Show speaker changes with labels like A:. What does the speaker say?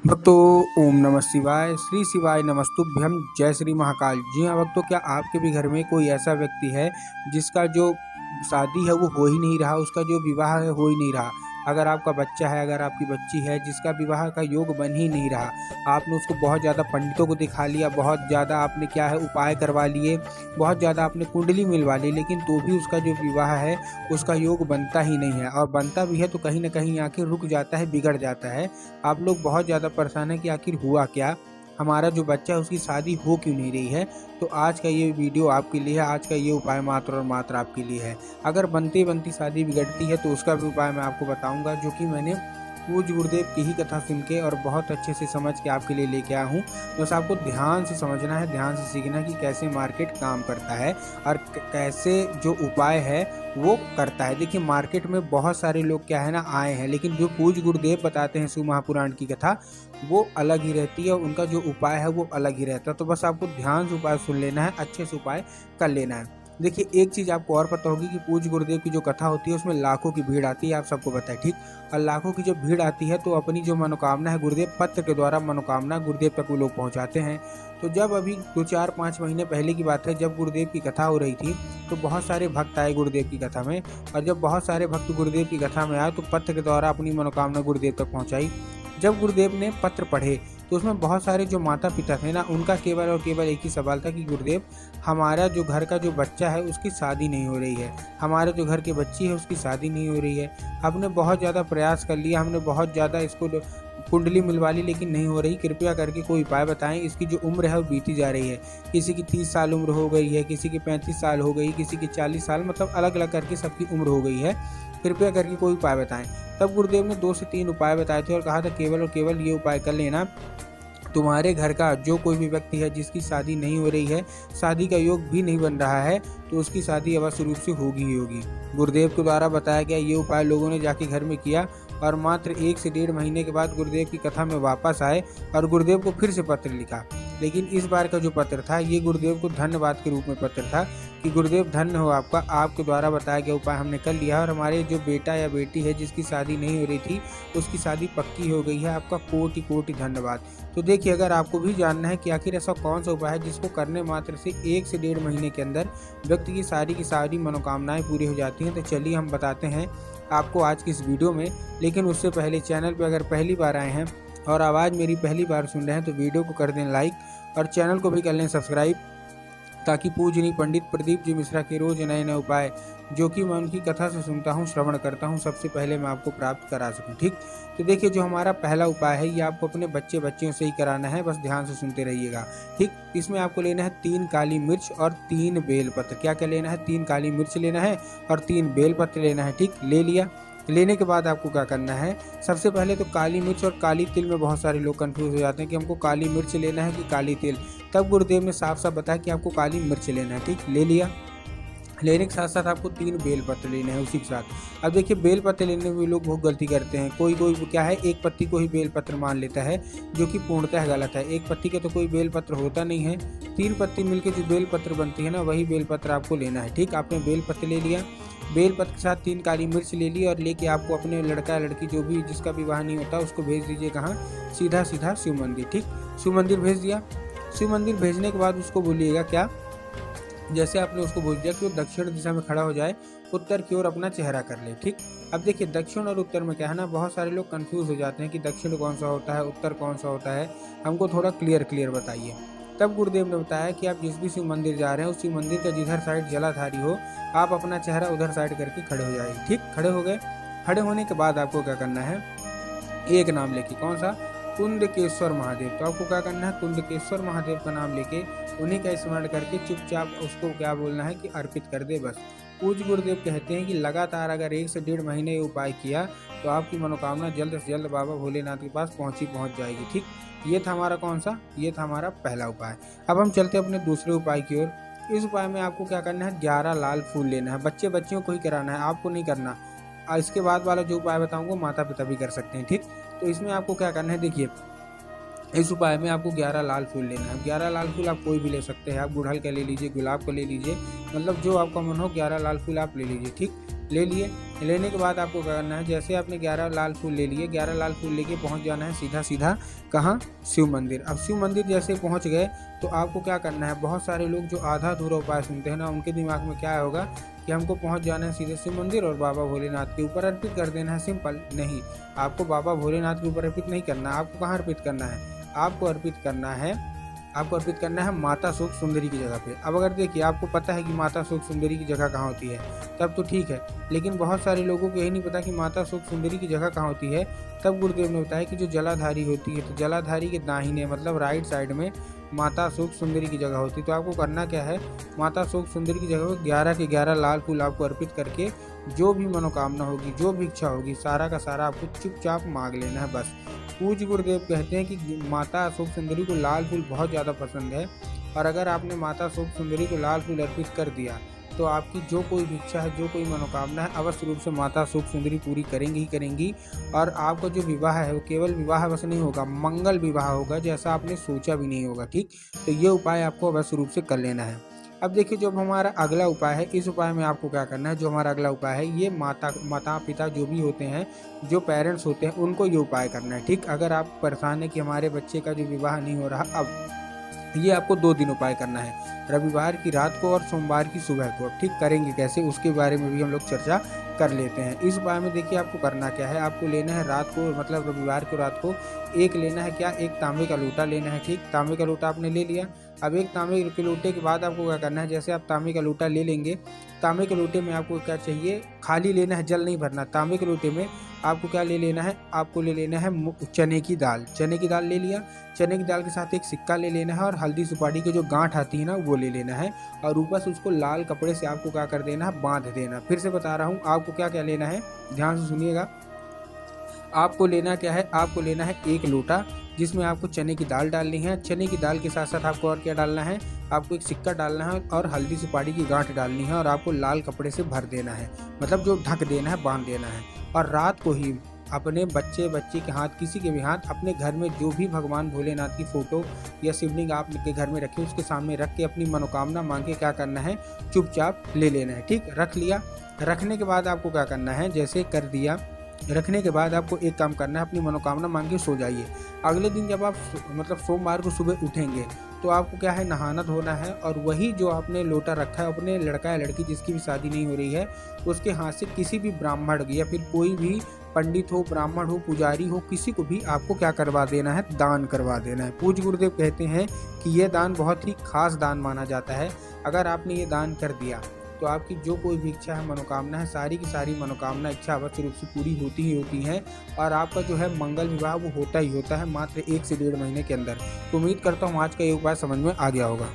A: भक्तों, ओम नमः शिवाय, श्री शिवाय नमस्तुभ्यम, जय श्री महाकाल। जी हाँ भक्तों, क्या आपके भी घर में कोई ऐसा व्यक्ति है जिसका जो शादी है वो हो ही नहीं रहा, उसका जो विवाह है हो ही नहीं रहा। अगर आपका बच्चा है, अगर आपकी बच्ची है जिसका विवाह का योग बन ही नहीं रहा, आपने उसको बहुत ज़्यादा पंडितों को दिखा लिया, बहुत ज़्यादा आपने क्या है उपाय करवा लिए, बहुत ज़्यादा आपने कुंडली मिलवा ली, लेकिन तो भी उसका जो विवाह है उसका योग बनता ही नहीं है। और बनता भी है तो कहीं ना कहीं आके रुक जाता है, बिगड़ जाता है। आप लोग बहुत ज़्यादा परेशान हैं कि आखिर हुआ क्या, हमारा जो बच्चा है उसकी शादी हो क्यों नहीं रही है। तो आज का ये वीडियो आपके लिए है, आज का ये उपाय मात्र और मात्र आपके लिए है। अगर बनती बनती शादी बिगड़ती है तो उसका भी उपाय मैं आपको बताऊंगा, जो कि मैंने पूज्य गुरुदेव की ही कथा सुन के और बहुत अच्छे से समझ के आपके लिए लेके आया हूँ। बस आपको ध्यान से समझना है, ध्यान से सीखना कि कैसे मार्केट काम करता है और कैसे जो उपाय है वो करता है। देखिए, मार्केट में बहुत सारे लोग क्या है ना आए हैं, लेकिन जो पूज्य गुरुदेव बताते हैं शिव महापुराण की कथा वो अलग ही रहती है, उनका जो उपाय है वो अलग ही रहता है। तो बस आपको ध्यान से उपाय सुन लेना है, अच्छे से उपाय कर लेना है। देखिए, एक चीज़ आपको और पता होगी कि पूज्य गुरुदेव की जो कथा होती है उसमें लाखों की भीड़ आती है, आप सबको पता है, ठीक। और लाखों की जो भीड़ आती है तो अपनी जो मनोकामना है गुरुदेव पत्र के द्वारा मनोकामना गुरुदेव तक वो लोग पहुंचाते हैं। तो जब अभी 2 4 5 महीने पहले की बात है, जब गुरुदेव की कथा हो रही थी तो बहुत सारे भक्त आए गुरुदेव की कथा में। और जब बहुत सारे भक्त गुरुदेव की कथा में आए तो पत्र के द्वारा अपनी मनोकामना गुरुदेव तक पहुंचाई। जब गुरुदेव ने पत्र पढ़े तो उसमें बहुत सारे जो माता पिता थे ना, उनका केवल और केवल एक ही सवाल था कि गुरुदेव, हमारा जो घर का जो बच्चा है उसकी शादी नहीं हो रही है, हमारे जो घर की बच्ची है उसकी शादी नहीं हो रही है। हमने बहुत ज़्यादा प्रयास कर लिया, हमने बहुत ज़्यादा इसको कुंडली मिलवा ली, लेकिन नहीं हो रही। कृपया करके कोई उपाय बताएं। इसकी जो उम्र है वो बीती जा रही है, किसी की 30 साल उम्र हो गई है, किसी की 35 साल हो गई, किसी की 40 साल, मतलब अलग अलग करके सबकी उम्र हो गई है। कृपया करके कोई उपाय बताएं। तब गुरुदेव ने 2 से 3 उपाय बताए थे और कहा था केवल और केवल ये उपाय कर लेना, तुम्हारे घर का जो कोई भी व्यक्ति है जिसकी शादी नहीं हो रही है, शादी का योग भी नहीं बन रहा है, तो उसकी शादी अवश्य रूप से होगी ही होगी। गुरुदेव के द्वारा बताया गया ये उपाय लोगों ने जाके घर में किया और मात्र 1 से 1.5 महीने के बाद गुरुदेव की कथा में वापस आए और गुरुदेव को फिर से पत्र लिखा। लेकिन इस बार का जो पत्र था ये गुरुदेव को धन्यवाद के रूप में पत्र था कि गुरुदेव धन्य हो आपका, आपके द्वारा बताया गया उपाय हमने कर लिया और हमारे जो बेटा या बेटी है जिसकी शादी नहीं हो रही थी उसकी शादी पक्की हो गई है, आपका कोटि कोटि धन्यवाद। तो देखिए, अगर आपको भी जानना है कि आखिर ऐसा कौन सा उपाय है जिसको करने मात्र से 1 से 1.5 महीने के अंदर व्यक्ति की सारी मनोकामनाएं पूरी हो जाती हैं, तो चलिए हम बताते हैं आपको आज की इस वीडियो में। लेकिन उससे पहले चैनल पर अगर पहली बार आए हैं और आवाज़ मेरी पहली बार सुन रहे हैं तो वीडियो को कर दें लाइक और चैनल को भी कर लें सब्सक्राइब, ताकि पूजनीय पंडित प्रदीप जी मिश्रा के रोज नए नए उपाय जो कि मैं उनकी कथा से सुनता हूँ, श्रवण करता हूँ, सबसे पहले मैं आपको प्राप्त करा सकूँ, ठीक। तो देखिए, जो हमारा पहला उपाय है ये आपको अपने बच्चियों से ही कराना है, बस ध्यान से सुनते रहिएगा, ठीक। इसमें आपको लेना है 3 काली मिर्च और 3 बेलपत्र। क्या क्या लेना है? 3 काली मिर्च लेना है और 3 बेलपत्र लेना है, ठीक। ले लिया। लेने के बाद आपको क्या करना है, सबसे पहले तो काली मिर्च और काली तिल में बहुत सारे लोग कंफ्यूज हो जाते हैं कि हमको काली मिर्च लेना है कि काली तिल। तब गुरुदेव ने साफ साफ बताया कि आपको काली मिर्च लेना है, ठीक। ले लिया। लेने के साथ साथ आपको 3 बेलपत्र लेने हैं उसी के साथ। अब देखिए, बेलपत्र लेने में भी लोग बहुत गलती करते हैं। कोई कोई क्या है, एक पत्ती को ही बेलपत्र मान लेता है, जो कि पूर्णतः गलत है। एक पत्ती का तो कोई बेलपत्र होता नहीं है, 3 पत्ती मिलकर जो बेलपत्र बनती है ना, वही बेलपत्र आपको लेना है, ठीक। आपने बेलपत्र ले लिया, बेलपत्र के साथ 3 काली मिर्च ले ली और लेके आपको अपने लड़का लड़की जो भी जिसका विवाह नहीं होता उसको भेज दीजिए कहाँ, सीधा सीधा शिव मंदिर, ठीक। शिव मंदिर भेज दिया। शिव मंदिर भेजने के बाद उसको बोलिएगा क्या, जैसे आपने उसको बोल दिया कि वो दक्षिण दिशा में खड़ा हो जाए, उत्तर की ओर अपना चेहरा कर ले, ठीक। अब देखिए, दक्षिण और उत्तर में क्या है ना, बहुत सारे लोग कंफ्यूज हो जाते हैं कि दक्षिण कौन सा होता है, उत्तर कौन सा होता है, हमको थोड़ा क्लियर बताइए। तब गुरुदेव ने बताया कि आप जिस भी शिव मंदिर जा रहे हैं उस शिव मंदिर का जिधर साइड जलाधारी हो, आप अपना चेहरा उधर साइड करके खड़े हो जाइए, ठीक। खड़े हो गए। खड़े होने के बाद आपको क्या करना है, एक नाम लेके, कौन सा, कुंदकेश्वर महादेव। तो आपको क्या करना है, कुंदकेश्वर महादेव का नाम लेके उन्हीं का स्मरण करके चुपचाप उसको क्या बोलना है कि अर्पित कर दे, बस। पूज्य गुरुदेव कहते हैं कि लगातार अगर 1 से 1.5 महीने ये उपाय किया तो आपकी मनोकामना जल्द से जल्द बाबा भोलेनाथ के पास पहुंच जाएगी, ठीक। ये था हमारा कौन सा, ये था हमारा पहला उपाय। अब हम चलते अपने दूसरे उपाय की ओर। इस उपाय में आपको क्या करना है, 11 लाल फूल लेना है। बच्चियों को ही कराना है, आपको नहीं करना। इसके बाद वाला जो उपाय बताऊंगा माता पिता भी कर सकते हैं, ठीक। तो इसमें आपको क्या करना है, देखिए, इस उपाय में आपको 11 लाल फूल लेना है। 11 लाल फूल आप कोई भी ले सकते हैं, आप गुड़हल का ले लीजिए, गुलाब का ले लीजिए, मतलब जो आपका मन हो 11 लाल फूल आप ले लीजिए, ठीक। ले लिए। लेने के बाद आपको क्या करना है, जैसे आपने 11 लाल फूल ले लिए, 11 लाल फूल लेके पहुंच जाना है सीधा सीधा कहाँ, शिव मंदिर। अब शिव मंदिर जैसे पहुंच गए तो आपको क्या करना है, बहुत सारे लोग जो आधा अधूरा उपाय सुनते हैं ना, उनके दिमाग में क्या होगा कि हमको पहुंच जाना है सीधे शिव मंदिर और बाबा भोलेनाथ के ऊपर अर्पित कर देना है, सिंपल। नहीं, आपको बाबा भोलेनाथ के ऊपर अर्पित नहीं करना। आपको कहाँ अर्पित करना है, आपको अर्पित करना है माता सुख सुंदरी की जगह पे। अब अगर देखिए आपको पता है कि माता सुख सुंदरी की जगह कहाँ होती है, तब तो ठीक है, लेकिन बहुत सारे लोगों को यही नहीं पता कि माता सुख सुंदरी की जगह कहाँ होती है। तब गुरुदेव ने बताया कि जो जलाधारी होती है, तो जलाधारी के दाहिने मतलब राइट साइड में माता सुख सुंदरी की जगह होती है। तो आपको करना क्या है, माता सुख सुंदरी की जगह पर 11 के 11 लाल फूल आपको अर्पित करके जो भी मनोकामना होगी, जो भी इच्छा होगी, सारा का सारा आपको चुपचाप मांग लेना है बस। पूज्य गुरुदेव कहते हैं कि माता सुख सुंदरी को लाल फूल बहुत ज़्यादा पसंद है, और अगर आपने माता सुख सुंदरी को लाल फूल अर्पित कर दिया तो आपकी जो कोई भी इच्छा है, जो कोई मनोकामना है, अवश्य रूप से माता सुख सुंदरी पूरी करेंगी ही करेंगी। और आपका जो विवाह है वो केवल विवाह बस नहीं होगा, मंगल विवाह होगा, जैसा आपने सोचा भी नहीं होगा। ठीक, तो ये उपाय आपको अवश्य रूप से कर लेना है। अब देखिए, जो हमारा अगला उपाय है, इस उपाय में आपको क्या करना है, जो हमारा अगला उपाय है, ये माता पिता जो भी होते हैं, जो पेरेंट्स होते हैं, उनको ये उपाय करना है। ठीक, अगर आप परेशान है कि हमारे बच्चे का जो विवाह नहीं हो रहा, अब ये आपको 2 दिन उपाय करना है, रविवार की रात को और सोमवार की सुबह को। अब ठीक करेंगे कैसे, उसके बारे में भी हम लोग चर्चा कर लेते हैं। इस उपाय में देखिए आपको करना क्या है, आपको लेना है रात को, मतलब रविवार को रात को एक लेना है क्या, एक तांबे का लोटा लेना है। ठीक, तांबे का लोटा आपने ले लिया। अब एक तांबे के लोटे के बाद आपको क्या करना है, जैसे आप तांबे का लोटा ले लेंगे, तांबे के लोटे में आपको क्या चाहिए, खाली लेना है, जल नहीं भरना। तांबे के लोटे में आपको क्या ले लेना है, आपको ले लेना है चने की दाल। चने की दाल ले लिया, चने की दाल के साथ एक सिक्का ले लेना है, और हल्दी सुपारी की जो गांठ आती है ना, वो ले लेना है, और ऊपर से उसको लाल कपड़े से आपको क्या कर देना है, बांध देना। फिर से बता रहा हूँ, आपको क्या क्या लेना है, ध्यान से सुनिएगा। आपको लेना क्या है, आपको लेना है एक लोटा, जिसमें आपको चने की दाल डालनी है। चने की दाल के साथ साथ आपको और क्या डालना है, आपको एक सिक्का डालना है और हल्दी सुपारी की गांठ डालनी है, और आपको लाल कपड़े से भर देना है, मतलब जो ढक देना है, बांध देना है। और रात को ही अपने बच्चे के हाथ, किसी के भी हाथ, अपने घर में जो भी भगवान भोलेनाथ की फ़ोटो या शिवलिंग आपके घर में रखे, उसके सामने रख के अपनी मनोकामना मांग के क्या करना है, चुपचाप ले लेना है। ठीक, रख लिया। रखने के बाद आपको क्या करना है, जैसे कर दिया, रखने के बाद आपको एक काम करना है, अपनी मनोकामना मांग के सो जाइए। अगले दिन जब आप मतलब सोमवार को सुबह उठेंगे तो आपको क्या है, नहाना धोना है, और वही जो आपने लोटा रखा है, अपने लड़का या लड़की जिसकी भी शादी नहीं हो रही है, उसके हाथ से किसी भी ब्राह्मण या फिर कोई भी पंडित हो, ब्राह्मण हो, पुजारी हो, किसी को भी आपको क्या करवा देना है, दान करवा देना है। पूज्य गुरुदेव कहते हैं कि यह दान बहुत ही खास दान माना जाता है। अगर आपने ये दान कर दिया तो आपकी जो कोई भी इच्छा है, मनोकामना है, सारी की सारी मनोकामना इच्छा अवश्य रूप से पूरी होती ही होती हैं, और आपका जो है मंगल विवाह वो होता ही होता है मात्र 1 से 1.5 महीने के अंदर। तो उम्मीद करता हूँ आज का ये उपाय समझ में आ गया होगा।